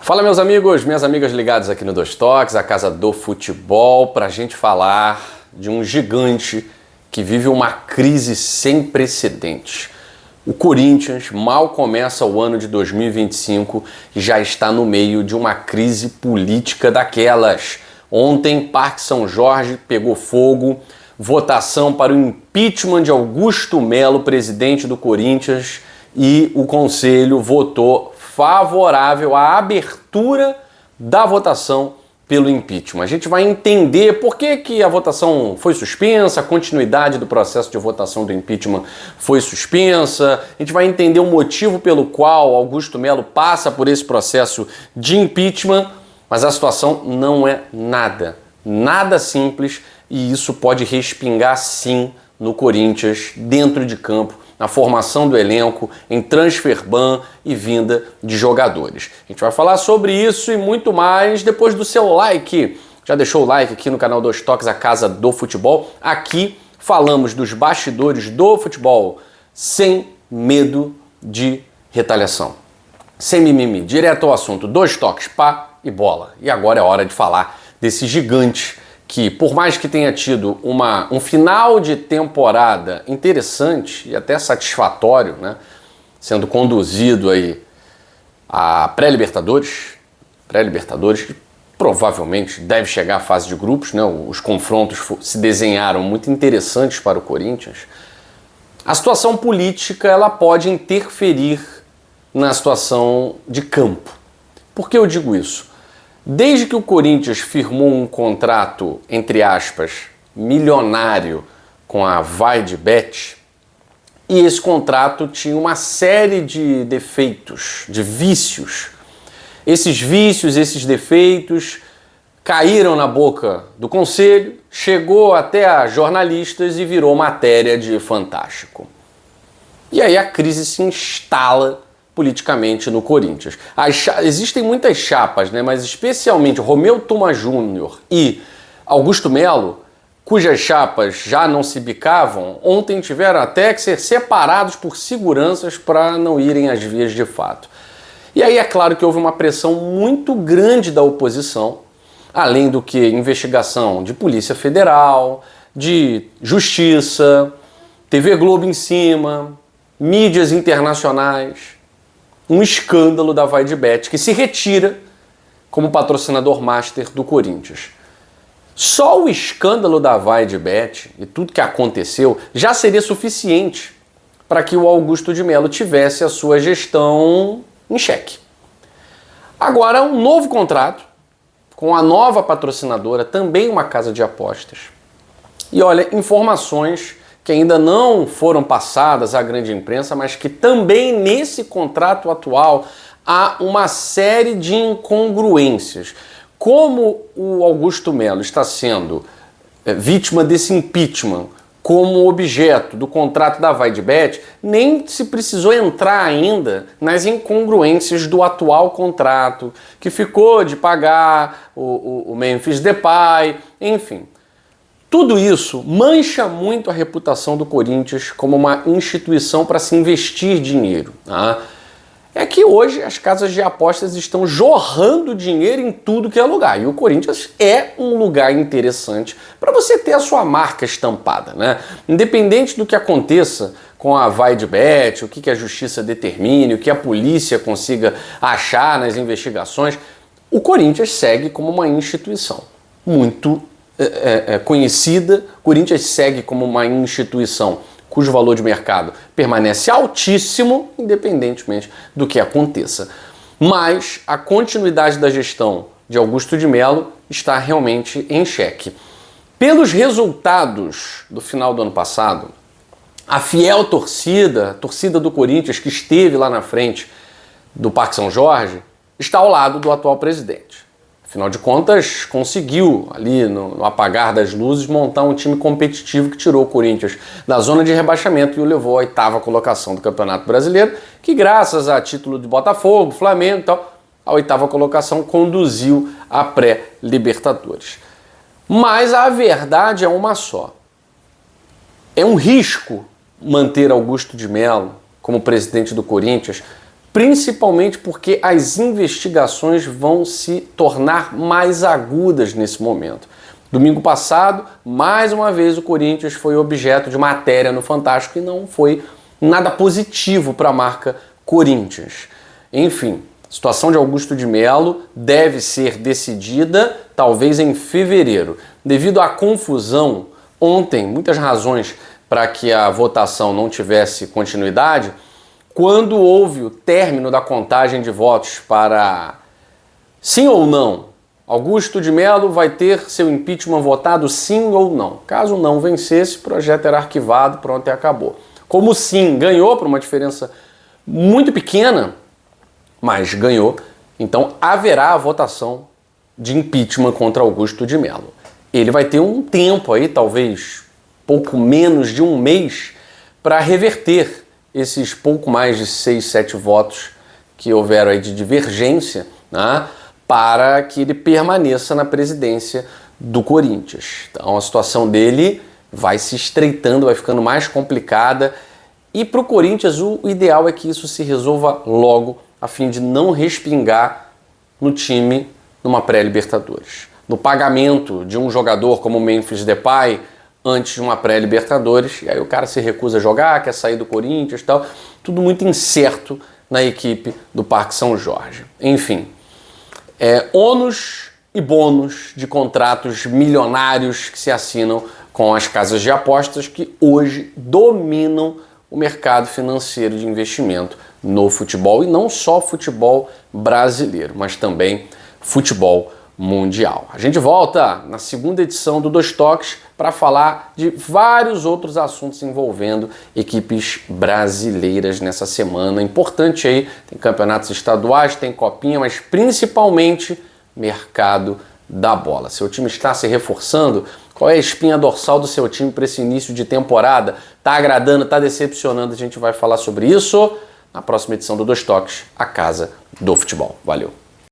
Fala, meus amigos, minhas amigas ligadas aqui no Dois Toques, a casa do futebol, para a gente falar de um gigante que vive uma crise sem precedentes. O Corinthians mal começa o ano de 2025 e já está no meio de uma crise política daquelas. Ontem, Parque São Jorge pegou fogo, votação para o impeachment de Augusto Melo, presidente do Corinthians, e o Conselho votou favorável à abertura da votação pelo impeachment. A gente vai entender por que a votação foi suspensa, a continuidade do processo de votação do impeachment foi suspensa, a gente vai entender o motivo pelo qual Augusto Melo passa por esse processo de impeachment, mas a situação não é nada simples e isso pode respingar sim no Corinthians, dentro de campo, na formação do elenco, em transfer ban e vinda de jogadores. A gente vai falar sobre isso e muito mais depois do seu like. Já deixou o like aqui no canal Dois Toques, a casa do futebol? Aqui falamos dos bastidores do futebol sem medo de retaliação. Sem mimimi, direto ao assunto. Dois toques, pá e bola. E agora é hora de falar desse gigante que, por mais que tenha tido um final de temporada interessante e até satisfatório, né, sendo conduzido aí a pré-Libertadores, que provavelmente deve chegar à fase de grupos, né, os confrontos se desenharam muito interessantes para o Corinthians, a situação política ela pode interferir na situação de campo. Por que eu digo isso? Desde que o Corinthians firmou um contrato, entre aspas, milionário com a VaidBet, e esse contrato tinha uma série de defeitos, de vícios. Esses vícios, esses defeitos caíram na boca do Conselho, chegou até a jornalistas e virou matéria de Fantástico. E aí a crise se instala politicamente no Corinthians. Existem muitas chapas, né? Mas especialmente Romeu Thuma Júnior e Augusto Melo, cujas chapas já não se bicavam, ontem tiveram até que ser separados por seguranças para não irem às vias de fato. E aí é claro que houve uma pressão muito grande da oposição, além do que investigação de Polícia Federal, de Justiça, TV Globo em cima, mídias internacionais. Um escândalo da VaidBet que se retira como patrocinador master do Corinthians. Só o escândalo da VaidBet e tudo que aconteceu já seria suficiente para que o Augusto de Melo tivesse a sua gestão em xeque. Agora, um novo contrato com a nova patrocinadora, também uma casa de apostas. E olha, informações que ainda não foram passadas à grande imprensa, mas que também nesse contrato atual há uma série de incongruências. Como o Augusto Melo está sendo vítima desse impeachment como objeto do contrato da VaidBet, nem se precisou entrar ainda nas incongruências do atual contrato, que ficou de pagar o Memphis Depay, enfim. Tudo isso mancha muito a reputação do Corinthians como uma instituição para se investir dinheiro. Tá? É que hoje as casas de apostas estão jorrando dinheiro em tudo que é lugar. E o Corinthians é um lugar interessante para você ter a sua marca estampada. Né? Independente do que aconteça com a VaidBet, o que a justiça determine, o que a polícia consiga achar nas investigações, o Corinthians segue como uma instituição muito conhecida. Corinthians segue como uma instituição cujo valor de mercado permanece altíssimo, independentemente do que aconteça. Mas a continuidade da gestão de Augusto de Melo está realmente em xeque. Pelos resultados do final do ano passado, a fiel torcida, a torcida do Corinthians que esteve lá na frente do Parque São Jorge, está ao lado do atual presidente. Afinal de contas, conseguiu ali no apagar das luzes montar um time competitivo que tirou o Corinthians da zona de rebaixamento e o levou à 8ª colocação do Campeonato Brasileiro, que graças a título de Botafogo, Flamengo e tal, a 8ª colocação conduziu à pré-Libertadores. Mas a verdade é uma só. É um risco manter Augusto de Melo como presidente do Corinthians, principalmente porque as investigações vão se tornar mais agudas nesse momento. Domingo passado, mais uma vez o Corinthians foi objeto de matéria no Fantástico e não foi nada positivo para a marca Corinthians. Enfim, a situação de Augusto de Melo deve ser decidida talvez em fevereiro. Devido à confusão, ontem, muitas razões para que a votação não tivesse continuidade, quando houve o término da contagem de votos para sim ou não, Augusto de Melo vai ter seu impeachment votado sim ou não. Caso não vencesse, o projeto era arquivado, pronto e acabou. Como sim ganhou por uma diferença muito pequena, mas ganhou, então haverá a votação de impeachment contra Augusto de Melo. Ele vai ter um tempo aí, talvez pouco menos de um mês, para reverter esses pouco mais de 6, 7 votos que houveram aí de divergência, né, para que ele permaneça na presidência do Corinthians. Então a situação dele vai se estreitando, vai ficando mais complicada e para o Corinthians o ideal é que isso se resolva logo, a fim de não respingar no time numa pré-Libertadores. No pagamento de um jogador como o Memphis Depay antes de uma pré-Libertadores, e aí o cara se recusa a jogar, quer sair do Corinthians e tal, tudo muito incerto na equipe do Parque São Jorge. Enfim, ônus e bônus de contratos milionários que se assinam com as casas de apostas que hoje dominam o mercado financeiro de investimento no futebol, e não só futebol brasileiro, mas também futebol mundial. A gente volta na segunda edição do Dois Toques para falar de vários outros assuntos envolvendo equipes brasileiras nessa semana. Importante aí, tem campeonatos estaduais, tem copinha, mas principalmente mercado da bola. Seu time está se reforçando? Qual é a espinha dorsal do seu time para esse início de temporada? Tá agradando, tá decepcionando? A gente vai falar sobre isso na próxima edição do Dois Toques, a Casa do Futebol. Valeu!